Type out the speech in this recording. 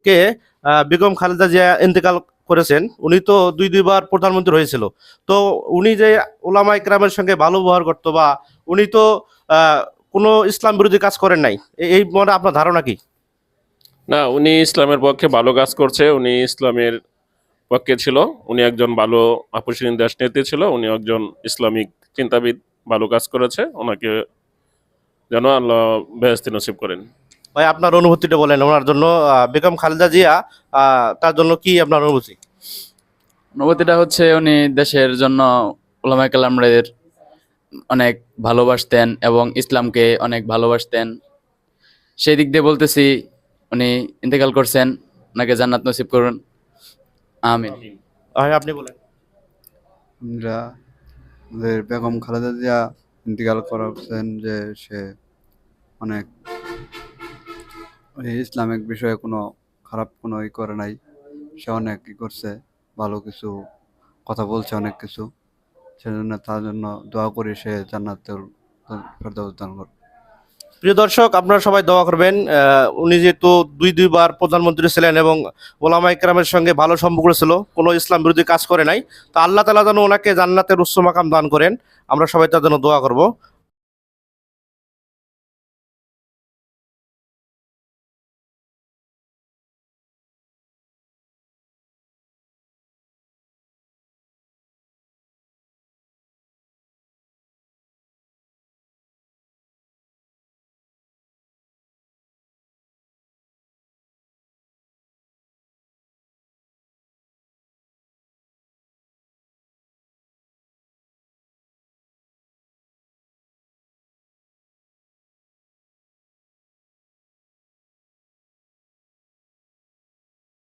কে বেগম খালেদা জিয়া ইন্তেকাল করেছেন, উনি তো দুইবার প্রধানমন্ত্রী হয়েছিল। তো উনি যে ওলামা ইকরামের সঙ্গে ভালো ব্যবহার করতো, বা উনি তো কোনো ইসলাম বিরোধী কাজ করেন নাই, এই মানে আপনার ধারণা কি? না, উনি ইসলামের পক্ষে ভালো কাজ করছে, উনি ইসলামের পক্ষে ছিল, উনি একজন ভালো আপসহীন দেশনেত্রী ছিল, উনি একজন ইসলামিক চিন্তাবিদ, ভালো কাজ করেছে, ওনাকে যেন আল্লাহ বেহেশতি নসিব করেন। ভাই আপনার অনুভূতিটা বলেন ওনার জন্য, বেগম খালেদা জিয়া তার জন্য কি আপনার অনুভূতি? অনুভূতিটা হচ্ছে উনি দেশের জন্য ওলামায়ে কেরামদের অনেক ভালোবাসতেন এবং ইসলামকে অনেক ভালোবাসতেন। সেই দিক দিয়ে বলতেছি উনি ইন্তেকাল করছেন, ওনাকে জান্নাত নসিব করুন, আমিন। ভাই আপনি বলেন। আমরা আমাদের বেগম খালেদা জিয়া ইন্তেকাল করেছেন, যে সে অনেক ওই ইসলামিক বিষয়ে কোনো খারাপ কোনো ই করে নাই। সে অনেক ই করছে, ভালো কিছু কথা বলছে, অনেক কিছু। সেজন্য তার জন্য দোয়া করি, সে জান্নাতুল ফেরদাউস দান করুন। প্রিয় দর্শক, আপনারা সবাই দোয়া করবেন। উনি যেহেতু দুইবার প্রধানমন্ত্রী ছিলেন এবং ওলামা ইকরামের সঙ্গে ভালো সম্পর্ক ছিল, কোনো ইসলাম বিরোধী কাজ করে নাই, তো আল্লাহ তাআলা যেন ওনাকে জান্নাতের উচ্চ মাকাম দান করেন। আমরা সবাই তার জন্য দোয়া করব।